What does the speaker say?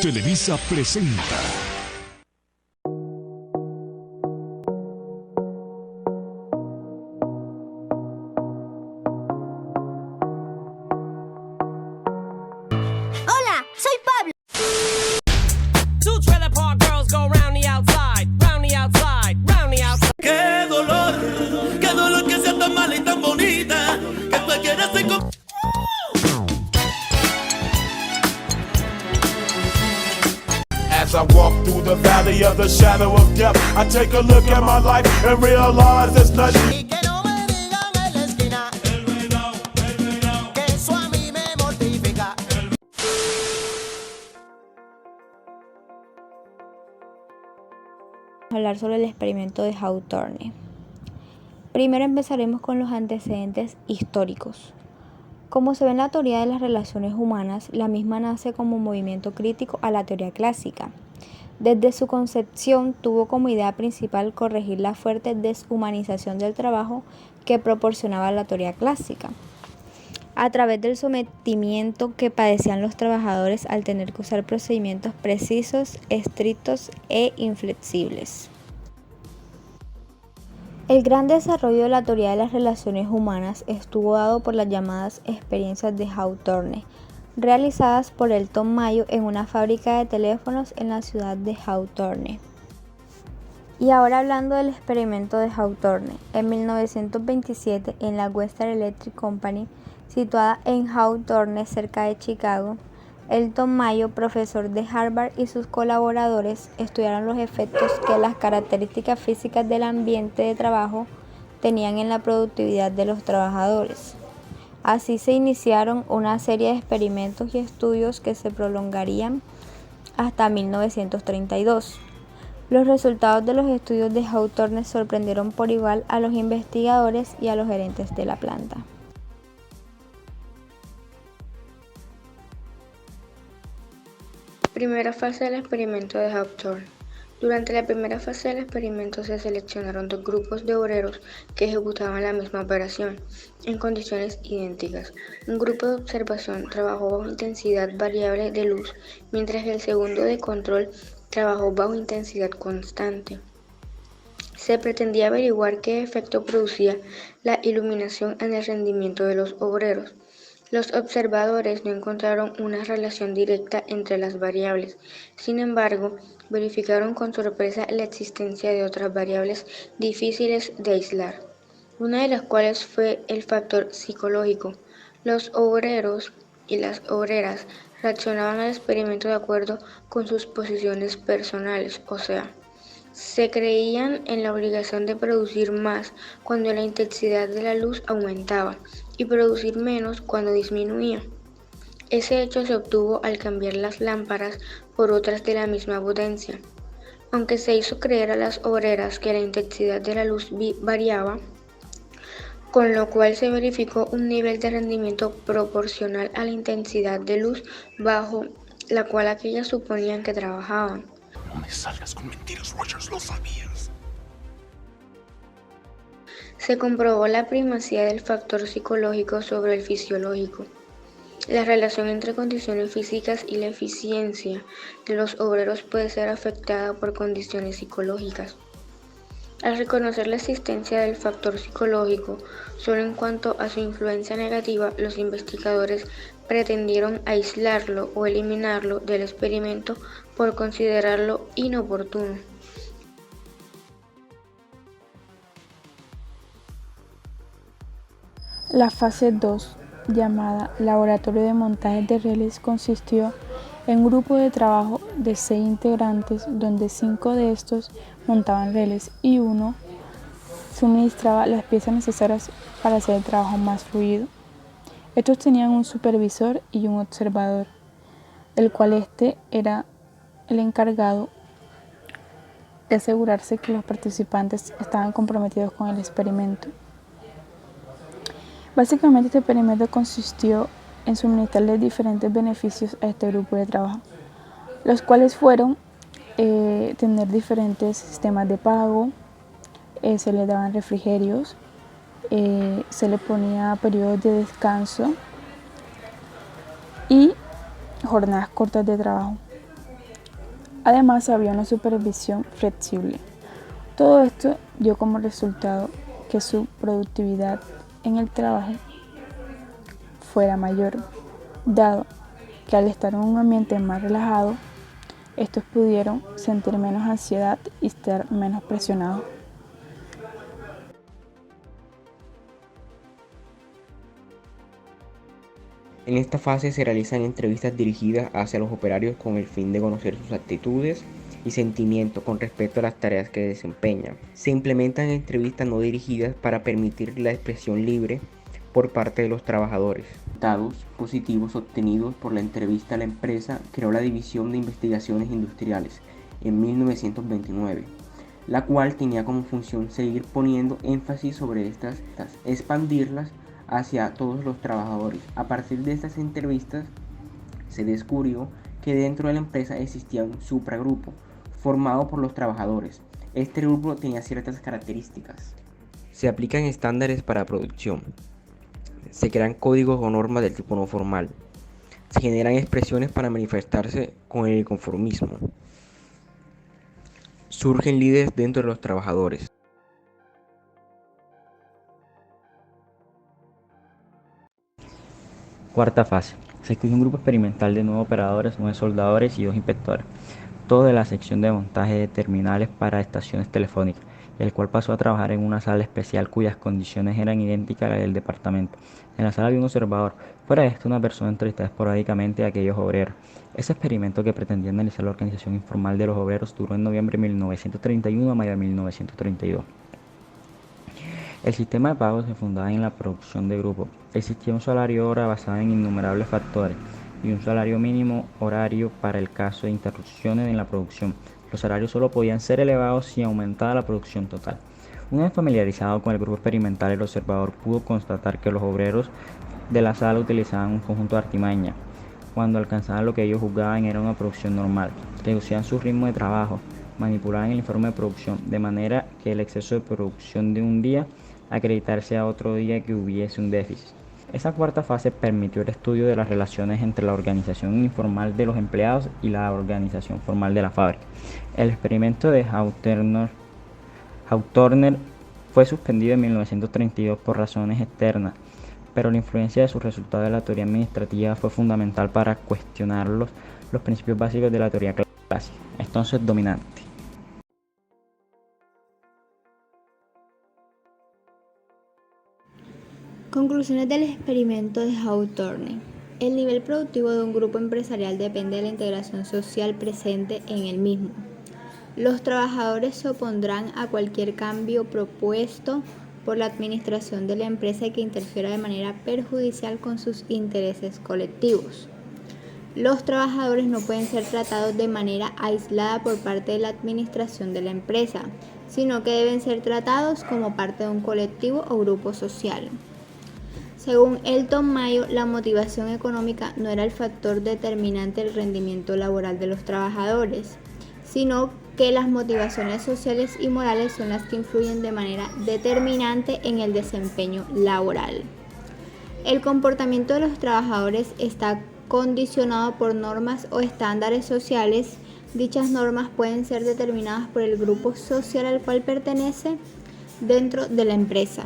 Televisa presenta. Hola, soy Pablo. Two trailer park girls go round the outside, round the outside, round the outside. Qué dolor que sea tan mala y tan bonita, que cualquiera se As I walk through the valley of the shadow of death, I take a look at my life and realize there's nothing. Y que no me digan en la esquina que eso a mí me mortifica. Hablar sobre el experimento de Hawthorne. Primero empezaremos con los antecedentes históricos. Como se ve en la teoría de las relaciones humanas, la misma nace como movimiento crítico a la teoría clásica. Desde su concepción tuvo como idea principal corregir la fuerte deshumanización del trabajo que proporcionaba la teoría clásica, a través del sometimiento que padecían los trabajadores al tener que usar procedimientos precisos, estrictos e inflexibles. El gran desarrollo de la teoría de las relaciones humanas estuvo dado por las llamadas experiencias de Hawthorne, realizadas por Elton Mayo en una fábrica de teléfonos en la ciudad de Hawthorne. Y ahora hablando del experimento de Hawthorne, en 1927 en la Western Electric Company, situada en Hawthorne cerca de Chicago, Elton Mayo, profesor de Harvard, y sus colaboradores estudiaron los efectos que las características físicas del ambiente de trabajo tenían en la productividad de los trabajadores. Así se iniciaron una serie de experimentos y estudios que se prolongarían hasta 1932. Los resultados de los estudios de Hawthorne sorprendieron por igual a los investigadores y a los gerentes de la planta. Primera fase del experimento de Hawthorne. Durante la primera fase del experimento se seleccionaron dos grupos de obreros que ejecutaban la misma operación, en condiciones idénticas. Un grupo de observación trabajó bajo intensidad variable de luz, mientras que el segundo de control trabajó bajo intensidad constante. Se pretendía averiguar qué efecto producía la iluminación en el rendimiento de los obreros. Los observadores no encontraron una relación directa entre las variables. Sin embargo, verificaron con sorpresa la existencia de otras variables difíciles de aislar, una de las cuales fue el factor psicológico. Los obreros y las obreras reaccionaban al experimento de acuerdo con sus posiciones personales, o sea, se creían en la obligación de producir más cuando la intensidad de la luz aumentaba y producir menos cuando disminuía. Ese hecho se obtuvo al cambiar las lámparas por otras de la misma potencia. Aunque se hizo creer a las obreras que la intensidad de la luz variaba, con lo cual se verificó un nivel de rendimiento proporcional a la intensidad de luz bajo la cual aquellas suponían que trabajaban. No me salgas con mentiras, Rogers, lo sabías. Se comprobó la primacía del factor psicológico sobre el fisiológico. La relación entre condiciones físicas y la eficiencia de los obreros puede ser afectada por condiciones psicológicas. Al reconocer la existencia del factor psicológico solo en cuanto a su influencia negativa, los investigadores pretendieron aislarlo o eliminarlo del experimento por considerarlo inoportuno. La fase 2, llamada Laboratorio de Montaje de Rieles, consistió en un grupo de trabajo de 6 integrantes, donde 5 de estos montaban rieles y 1 suministraba las piezas necesarias para hacer el trabajo más fluido. Estos tenían un supervisor y un observador, el cual era el encargado de asegurarse que los participantes estaban comprometidos con el experimento. Básicamente este experimento consistió en suministrarles diferentes beneficios a este grupo de trabajo, los cuales fueron tener diferentes sistemas de pago, se les daban refrigerios, se le ponía periodos de descanso y jornadas cortas de trabajo. Además, había una supervisión flexible. Todo esto dio como resultado que su productividad en el trabajo fuera mayor, dado que al estar en un ambiente más relajado, estos pudieron sentir menos ansiedad y estar menos presionados. En esta fase se realizan entrevistas dirigidas hacia los operarios con el fin de conocer sus actitudes y sentimientos con respecto a las tareas que desempeñan. Se implementan entrevistas no dirigidas para permitir la expresión libre por parte de los trabajadores. Resultados positivos obtenidos por la entrevista a la empresa creó la División de Investigaciones Industriales en 1929, la cual tenía como función seguir poniendo énfasis sobre estas, expandirlas hacia todos los trabajadores. A partir de estas entrevistas se descubrió que dentro de la empresa existía un supragrupo formado por los trabajadores. Este grupo tenía ciertas características. Se aplican estándares para producción. Se crean códigos o normas del tipo no formal. Se generan expresiones para manifestarse con el conformismo. Surgen líderes dentro de los trabajadores. Cuarta fase. Se escogió un grupo experimental de 9 operadores, 9 soldadores y 2 inspectores, todo de la sección de montaje de terminales para estaciones telefónicas, el cual pasó a trabajar en una sala especial cuyas condiciones eran idénticas a las del departamento. En la sala había un observador, fuera de esto una persona entrevistada esporádicamente a aquellos obreros. Ese experimento, que pretendía analizar la organización informal de los obreros, duró en noviembre de 1931 a mayo de 1932. El sistema de pago se fundaba en la producción de grupo. Existía un salario hora basado en innumerables factores y un salario mínimo horario para el caso de interrupciones en la producción. Los salarios solo podían ser elevados si aumentaba la producción total. Una vez familiarizado con el grupo experimental, el observador pudo constatar que los obreros de la sala utilizaban un conjunto de artimañas. Cuando alcanzaban lo que ellos juzgaban era una producción normal, reducían su ritmo de trabajo, manipulaban el informe de producción, de manera que el exceso de producción de un día acreditarse a otro día que hubiese un déficit. Esa cuarta fase permitió el estudio de las relaciones entre la organización informal de los empleados y la organización formal de la fábrica. El experimento de Hawthorne fue suspendido en 1932 por razones externas, pero la influencia de sus resultados de la teoría administrativa fue fundamental para cuestionar los principios básicos de la teoría clásica, entonces dominante. Conclusiones del experimento de Hawthorne. El nivel productivo de un grupo empresarial depende de la integración social presente en el mismo. Los trabajadores se opondrán a cualquier cambio propuesto por la administración de la empresa que interfiera de manera perjudicial con sus intereses colectivos. Los trabajadores no pueden ser tratados de manera aislada por parte de la administración de la empresa, sino que deben ser tratados como parte de un colectivo o grupo social. Según Elton Mayo, la motivación económica no era el factor determinante del rendimiento laboral de los trabajadores, sino que las motivaciones sociales y morales son las que influyen de manera determinante en el desempeño laboral. El comportamiento de los trabajadores está condicionado por normas o estándares sociales. Dichas normas pueden ser determinadas por el grupo social al cual pertenece dentro de la empresa.